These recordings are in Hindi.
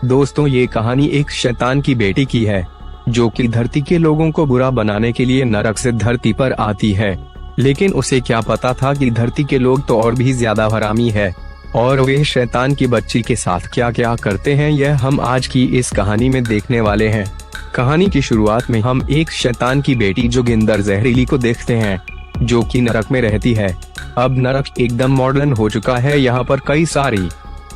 दोस्तों, ये कहानी एक शैतान की बेटी की है जो कि धरती के लोगों को बुरा बनाने के लिए नरक से धरती पर आती है। लेकिन उसे क्या पता था कि धरती के लोग तो और भी ज्यादा हरामी है और वे शैतान की बच्ची के साथ क्या क्या करते हैं, यह हम आज की इस कहानी में देखने वाले हैं। कहानी की शुरुआत में हम एक शैतान की बेटी जोगिंदर जहरीली को देखते हैं जो कि नरक में रहती है। अब नरक एकदम मॉडर्न हो चुका है, यहाँ पर कई सारी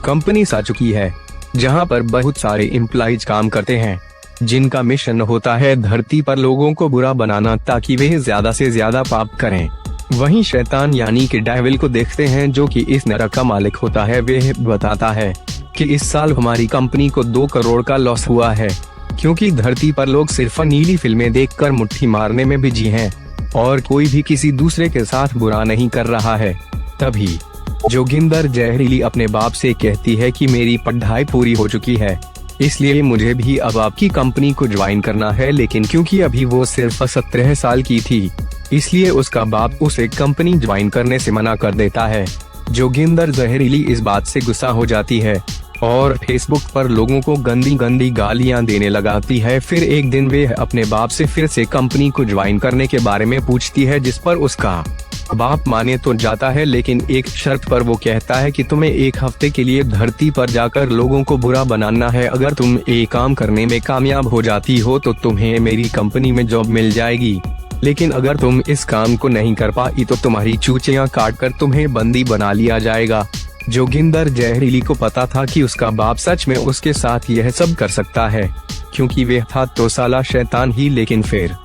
कंपनीज आ चुकी है जहाँ पर बहुत सारे एम्प्लॉइज काम करते हैं जिनका मिशन होता है धरती पर लोगों को बुरा बनाना ताकि वे ज्यादा से ज्यादा पाप करें। वहीं शैतान यानी कि डेविल को देखते हैं जो कि इस नरक का मालिक होता है। वह बताता है कि इस साल हमारी कंपनी को 2 करोड़ का लॉस हुआ है क्योंकि धरती पर लोग सिर्फ नीली फिल्में देखकर मुट्ठी मारने में बिजी हैं और कोई भी किसी दूसरे के साथ बुरा नहीं कर रहा है। तभी जोगिंदर जहरीली अपने बाप से कहती है कि मेरी पढ़ाई पूरी हो चुकी है, इसलिए मुझे भी अब आपकी कंपनी को ज्वाइन करना है। लेकिन क्योंकि अभी वो सिर्फ 17 साल की थी, इसलिए उसका बाप उसे कंपनी ज्वाइन करने से मना कर देता है। जोगिंदर जहरीली इस बात से गुस्सा हो जाती है और फेसबुक पर लोगों को गंदी गंदी गालियां देने लगाती है। फिर एक दिन वे अपने बाप से फिर से कंपनी को ज्वाइन करने के बारे में पूछती है, जिस पर उसका बाप माने तो जाता है, लेकिन एक शर्त पर वो कहता है कि तुम्हें 1 हफ्ते के लिए धरती पर जाकर लोगों को बुरा बनाना है। अगर तुम ये काम करने में कामयाब हो जाती हो तो तुम्हें मेरी कंपनी में जॉब मिल जाएगी, लेकिन अगर तुम इस काम को नहीं कर पाई तो तुम्हारी चूचियां काट कर तुम्हें बंदी बना लिया जाएगा। जोगिंदर जहरीली को पता था कि उसका बाप सच में उसके साथ यह सब कर सकता है क्योंकि वह था तो साला शैतान ही, लेकिन फिर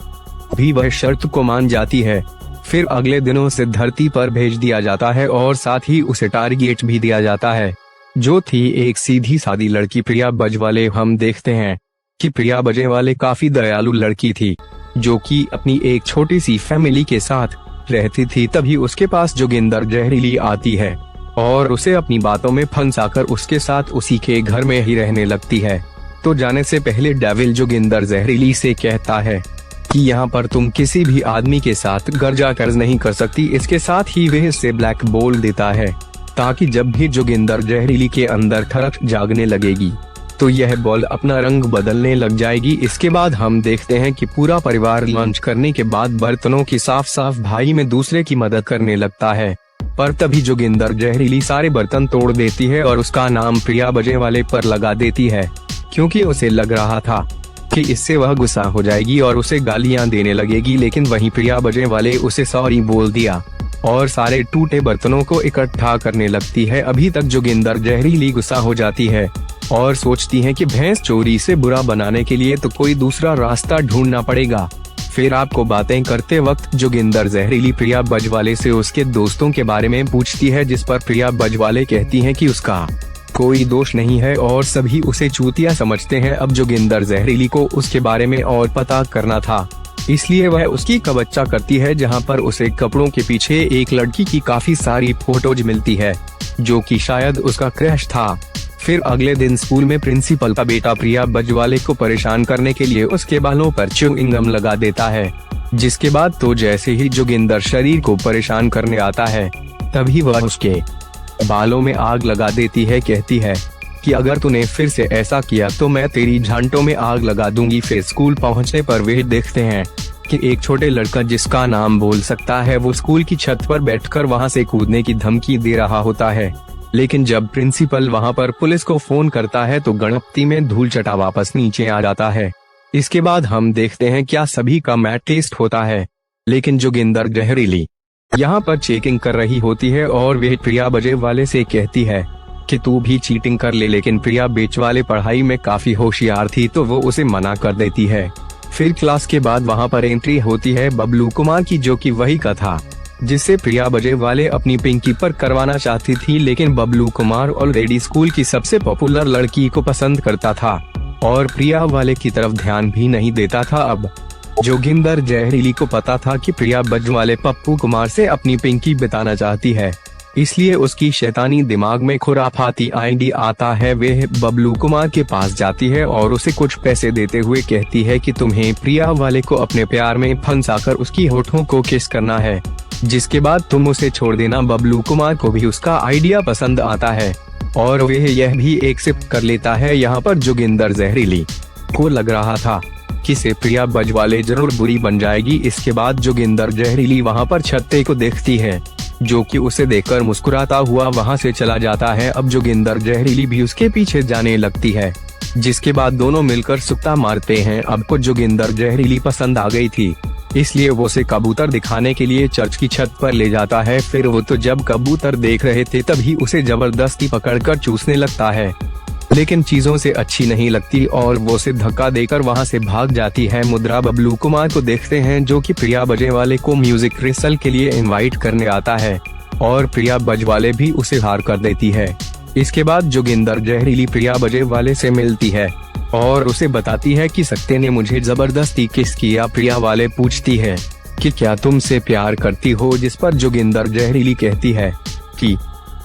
भी वह शर्त को मान जाती है। फिर अगले दिनों से धरती पर भेज दिया जाता है और साथ ही उसे टारगेट भी दिया जाता है जो थी एक सीधी सादी लड़की प्रिया बजवाले। हम देखते हैं कि प्रिया बजवाले काफी दयालु लड़की थी जो कि अपनी एक छोटी सी फैमिली के साथ रहती थी। तभी उसके पास जोगिंदर जहरीली आती है और उसे अपनी बातों में फंसाकर उसके साथ उसी के घर में ही रहने लगती है। तो जाने से पहले डेविल जोगिंदर जहरीली से कहता है कि यहाँ पर तुम किसी भी आदमी के साथ घर जाकर नहीं कर सकती। इसके साथ ही वह से ब्लैक बोल देता है ताकि जब भी जोगिंदर जहरीली के अंदर ठरक जागने लगेगी तो यह बॉल अपना रंग बदलने लग जाएगी। इसके बाद हम देखते हैं कि पूरा परिवार लंच करने के बाद बर्तनों की साफ साफ भाई में दूसरे की मदद करने लगता है, पर तभी जोगिंदर जहरीली सारे बर्तन तोड़ देती है और उसका नाम प्रिया बजवाले पर लगा देती है क्योंकि उसे लग रहा था कि इससे वह गुस्सा हो जाएगी और उसे गालियां देने लगेगी। लेकिन वहीं प्रिया बजवाले उसे सॉरी बोल दिया और सारे टूटे बर्तनों को इकट्ठा करने लगती है। अभी तक जोगिंदर जहरीली गुस्सा हो जाती है और सोचती है कि भैंस चोरी से बुरा बनाने के लिए तो कोई दूसरा रास्ता ढूंढना पड़ेगा। फिर आपको बातें करते वक्त जोगिंदर जहरीली प्रिया बजवाले से उसके दोस्तों के बारे में पूछती है, जिस पर प्रिया बजवाले कहती हैं कि उसका कोई दोष नहीं है और सभी उसे चूतिया समझते हैं। अब जोगिंदर जहरीली को उसके बारे में और पता करना था, इसलिए वह उसकी कवच्चा करती है जहां पर उसे कपड़ों के पीछे एक लड़की की काफी सारी फोटोज मिलती है जो कि शायद उसका क्रश था। फिर अगले दिन स्कूल में प्रिंसिपल का बेटा प्रिया बजवाले को परेशान करने के लिए उसके बालों पर च्युइंगम लगा देता है, जिसके बाद तो जैसे ही जोगिंदर शरीर को परेशान करने आता है तभी वह उसके बालों में आग लगा देती है। कहती है कि अगर तूने फिर से ऐसा किया तो मैं तेरी झांटों में आग लगा दूंगी। फिर स्कूल पहुंचने पर वे देखते हैं कि एक छोटे लड़का जिसका नाम बोल सकता है वो स्कूल की छत पर बैठकर वहां से कूदने की धमकी दे रहा होता है। लेकिन जब प्रिंसिपल वहां पर पुलिस को फोन करता है तो गणपति में धूल चटा वापस नीचे आ जाता है। इसके बाद हम देखते हैं क्या सभी का मैथ टेस्ट होता है, लेकिन जोगिंदर जहरीली यहाँ पर चेकिंग कर रही होती है और वह प्रिया बजवाले से कहती है कि तू भी चीटिंग कर ले, लेकिन प्रिया बजवाले पढ़ाई में काफी होशियार थी तो वो उसे मना कर देती है। फिर क्लास के बाद वहाँ पर एंट्री होती है बबलू कुमार की, जो कि वही का था जिससे प्रिया बजवाले अपनी पिंकी पर करवाना चाहती थी। लेकिन बबलू कुमार ऑलरेडी स्कूल की सबसे पॉपुलर लड़की को पसंद करता था और प्रिया वाले की तरफ ध्यान भी नहीं देता था। अब जोगिंदर जहरीली को पता था कि प्रिया बजवाले पप्पू कुमार से अपनी पिंकी बिताना चाहती है, इसलिए उसकी शैतानी दिमाग में खुराफाती आइडिया आता है। वह बबलू कुमार के पास जाती है और उसे कुछ पैसे देते हुए कहती है कि तुम्हें प्रिया वाले को अपने प्यार में फंसाकर उसकी होठों को किस करना है, जिसके बाद तुम उसे छोड़ देना। बबलू कुमार को भी उसका आइडिया पसंद आता है और वह यह भी एक्सेप्ट कर लेता है। यहाँ पर जोगिंदर जहरीली को लग रहा था कि से प्रिया बजवाले जरूर बुरी बन जाएगी। इसके बाद जोगिंदर जहरीली वहाँ पर छत्ते को देखती है, जो कि उसे देखकर मुस्कुराता हुआ वहाँ से चला जाता है। अब जोगिंदर जहरीली भी उसके पीछे जाने लगती है, जिसके बाद दोनों मिलकर सुक्ता मारते हैं। अब को जोगिंदर जहरीली पसंद आ गई थी, इसलिए वो उसे कबूतर दिखाने के लिए चर्च की छत पर ले जाता है। फिर वो तो जब कबूतर देख रहे थे तभी उसे जबरदस्ती पकड़कर चूसने लगता है, लेकिन चीजों से अच्छी नहीं लगती और वो उसे धक्का देकर वहाँ से भाग जाती है। मुद्रा बबलू कुमार को देखते हैं, जो कि प्रिया बजवाले को म्यूजिक रिहर्सल के लिए इनवाइट करने आता है और प्रिया बजवाले भी उसे हार कर देती है। इसके बाद जोगिंदर जहरीली प्रिया बजवाले से मिलती है और उसे बताती है कि सक्ते ने मुझे जबरदस्ती किस किया। प्रिया वाले पूछती है कि क्या तुमसे प्यार करती हो, जिस पर जोगिंदर जहरीली कहती है कि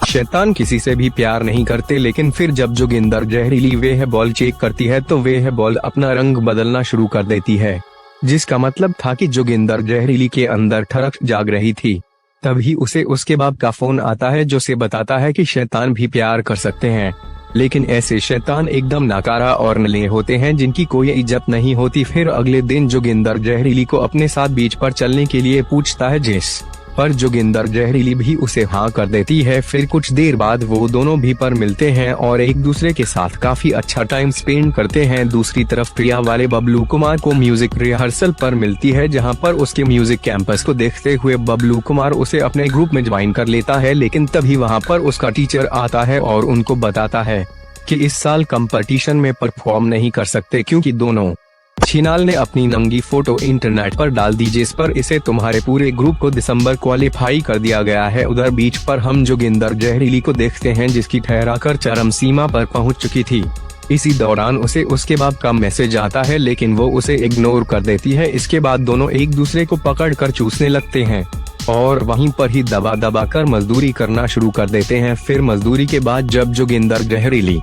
शैतान किसी से भी प्यार नहीं करते। लेकिन फिर जब जोगिंदर जहरीली वह बॉल चेक करती है तो वह बॉल अपना रंग बदलना शुरू कर देती है, जिसका मतलब था कि जोगिंदर जहरीली के अंदर ठरक जाग रही थी। तभी उसे उसके बाप का फोन आता है, जो से बताता है कि शैतान भी प्यार कर सकते हैं, लेकिन ऐसे शैतान एकदम नाकारा और नले होते हैं जिनकी कोई इज्जत नहीं होती। फिर अगले दिन जोगिंदर जहरीली को अपने साथ बीच पर चलने के लिए पूछता है, जिस पर जोगिंदर जहरीली भी उसे हाँ कर देती है। फिर कुछ देर बाद वो दोनों भी पर मिलते हैं और एक दूसरे के साथ काफी अच्छा टाइम स्पेंड करते हैं। दूसरी तरफ प्रिया वाले बबलू कुमार को म्यूजिक रिहर्सल पर मिलती है, जहां पर उसके म्यूजिक कैंपस को देखते हुए बबलू कुमार उसे अपने ग्रुप में ज्वाइन कर लेता है। लेकिन तभी वहां पर उसका टीचर आता है और उनको बताता है कि इस साल कंपटीशन में परफॉर्म नहीं कर सकते, क्योंकि दोनों छिनाल ने अपनी नंगी फोटो इंटरनेट पर डाल दी, जिस पर इसे तुम्हारे पूरे ग्रुप को दिसंबर क्वालिफाई कर दिया गया है। उधर बीच पर हम जोगिंदर जहरीली को देखते हैं, जिसकी ठहराकर चरम सीमा पर पहुंच चुकी थी। इसी दौरान उसे उसके बाप का मैसेज आता है, लेकिन वो उसे इग्नोर कर देती है। इसके बाद दोनों एक दूसरे को पकड़ कर चूसने लगते हैं और वहीं पर ही दबा दबा कर मजदूरी करना शुरू कर देते हैं। फिर मजदूरी के बाद जब जोगिंदर जहरीली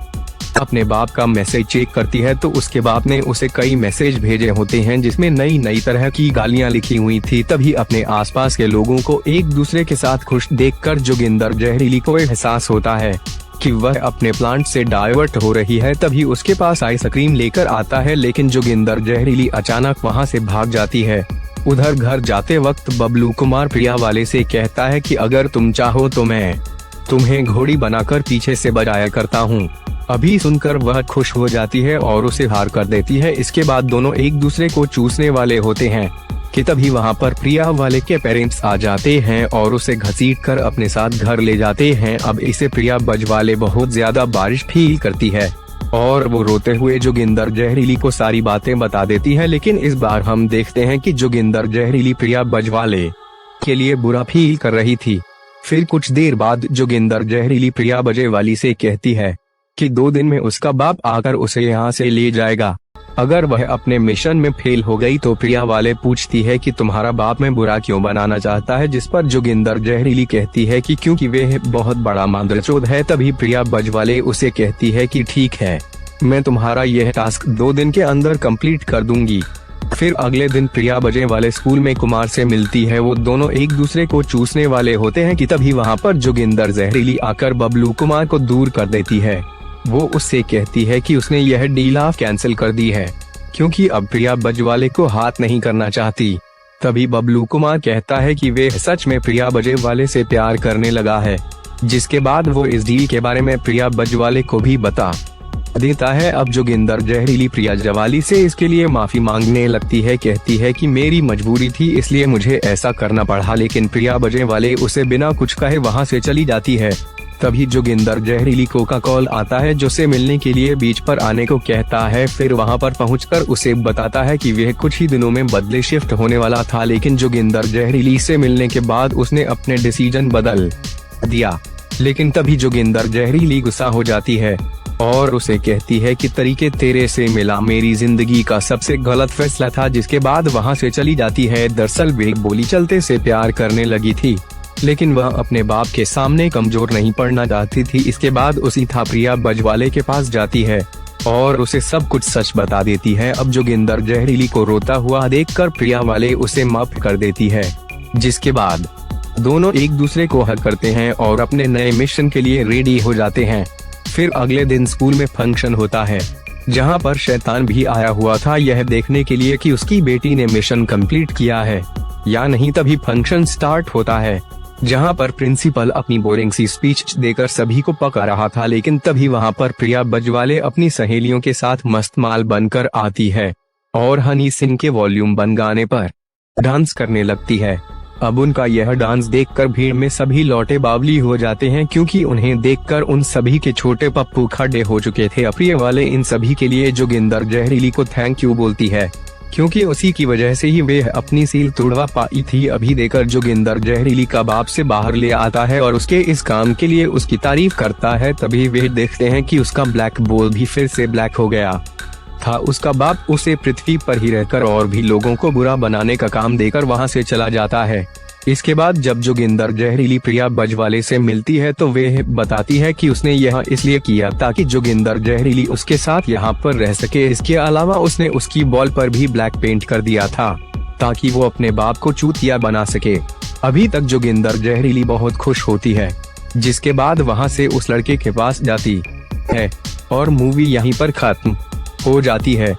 अपने बाप का मैसेज चेक करती है तो उसके बाप ने उसे कई मैसेज भेजे होते हैं, जिसमें नई नई तरह की गालियां लिखी हुई थी। तभी अपने आसपास के लोगों को एक दूसरे के साथ खुश देखकर जोगिंदर जहरीली को एहसास होता है कि वह अपने प्लांट से डाइवर्ट हो रही है। तभी उसके पास आइसक्रीम लेकर आता है, लेकिन जोगिंदर जहरीली अचानक वहां से भाग जाती है। उधर घर जाते वक्त बबलू कुमार प्रिया वाले से कहता है कि अगर तुम चाहो तो मैं तुम्हें घोड़ी बनाकर पीछे से बजाया करता हूँ। अभी सुनकर वह खुश हो जाती है और उसे हार कर देती है। इसके बाद दोनों एक दूसरे को चूसने वाले होते हैं कि तभी वहां पर प्रिया वाले के पेरेंट्स आ जाते हैं और उसे घसीटकर अपने साथ घर ले जाते हैं। अब इसे प्रिया बजवाले बहुत ज्यादा बारिश फील करती है और वो रोते हुए जोगिंदर जहरीली को सारी बातें बता देती है। लेकिन इस बार हम देखते हैं कि जोगिंदर जहरीली प्रिया बजवाले के लिए बुरा फील कर रही थी। फिर कुछ देर बाद जोगिंदर जहरीली प्रिया बजवाली से कहती है कि 2 दिन में उसका बाप आकर उसे यहाँ से ले जाएगा। अगर वह अपने मिशन में फेल हो गई तो प्रिया वाले पूछती है कि तुम्हारा बाप मैं बुरा क्यों बनाना चाहता है, जिस पर जोगिंदर जहरीली कहती है कि क्योंकि वह बहुत बड़ा मांद्रचोद है। तभी प्रिया बजवाले उसे कहती है कि ठीक है, मैं तुम्हारा यह टास्क 2 दिन के अंदर कंप्लीट कर दूंगी। फिर अगले दिन प्रिया बजवाले स्कूल में कुमार से मिलती है। वो दोनों एक दूसरे को चूसने वाले होते हैं कि तभी वहाँ पर जोगिंदर जहरीली आकर बबलू कुमार को दूर कर देती है। वो उससे कहती है कि उसने यह डील ऑफ कैंसिल कर दी है, क्योंकि अब प्रिया बजवाले को हाथ नहीं करना चाहती। तभी बबलू कुमार कहता है कि वे सच में प्रिया बजवाले से प्यार करने लगा है, जिसके बाद वो इस डील के बारे में प्रिया बजवाले को भी बता देता है। अब जोगिंदर जहरीली प्रिया बजवाली से इसके लिए माफी मांगने लगती है, कहती है कि मेरी मजबूरी थी इसलिए मुझे ऐसा करना पड़ा। लेकिन प्रिया बजवाले उसे बिना कुछ कहे वहाँ से चली जाती है। तभी जोगिंदर जहरीली को का कॉल आता है, जो से मिलने के लिए बीच पर आने को कहता है। फिर वहां पर पहुंचकर उसे बताता है कि वह कुछ ही दिनों में बदले शिफ्ट होने वाला था, लेकिन जोगिंदर जहरीली से मिलने के बाद उसने अपने डिसीजन बदल दिया। लेकिन तभी जोगिंदर जहरीली गुस्सा हो जाती है और उसे कहती है कि तरीके तेरे से मिला मेरी जिंदगी का सबसे गलत फैसला था, जिसके बाद वहां से चली जाती है। दरअसल वे बोली चलते से प्यार करने लगी थी, लेकिन वह अपने बाप के सामने कमजोर नहीं पड़ना चाहती थी। इसके बाद उसी था प्रिया बजवाले के पास जाती है और उसे सब कुछ सच बता देती है। अब जोगिंदर जहरीली को रोता हुआ देखकर प्रिया वाले उसे माफ कर देती है, जिसके बाद दोनों एक दूसरे को हक करते हैं और अपने नए मिशन के लिए रेडी हो जाते हैं। फिर अगले दिन स्कूल में फंक्शन होता है, जहां पर शैतान भी आया हुआ था यह देखने के लिए कि उसकी बेटी ने मिशन कंप्लीट किया है या नहीं। तभी फंक्शन स्टार्ट होता है, जहां पर प्रिंसिपल अपनी बोरिंग सी स्पीच देकर सभी को पका रहा था, लेकिन तभी वहां पर प्रिया बजवाले अपनी सहेलियों के साथ मस्त माल बनकर आती है और हनी सिंह के वॉल्यूम बन गाने पर डांस करने लगती है। अब उनका यह डांस देखकर भीड़ में सभी लौटे बावली हो जाते हैं, क्योंकि उन्हें देखकर उन सभी के छोटे पप्पू खड़े हो चुके थे। प्रिया वाले इन सभी के लिए जोगिंदर जहरीली को थैंक यू बोलती है, क्योंकि उसी की वजह से ही वे अपनी सील तोड़वा पाई थी। अभी देकर जोगिंदर जहरीली का बाप से बाहर ले आता है और उसके इस काम के लिए उसकी तारीफ करता है। तभी वे देखते हैं कि उसका ब्लैक बॉल भी फिर से ब्लैक हो गया था। उसका बाप उसे पृथ्वी पर ही रहकर और भी लोगों को बुरा बनाने का काम देकर वहां से चला जाता है। इसके बाद जब जोगिंदर जहरीली प्रिया बजवाले से मिलती है तो वे बताती है कि उसने यह इसलिए किया ताकि जोगिंदर जहरीली उसके साथ यहाँ पर रह सके। इसके अलावा उसने उसकी बॉल पर भी ब्लैक पेंट कर दिया था ताकि वो अपने बाप को चूतिया बना सके। अभी तक जोगिंदर जहरीली बहुत खुश होती है, जिसके बाद वहाँ से उस लड़के के पास जाती है और मूवी यहीं पर खत्म हो जाती है।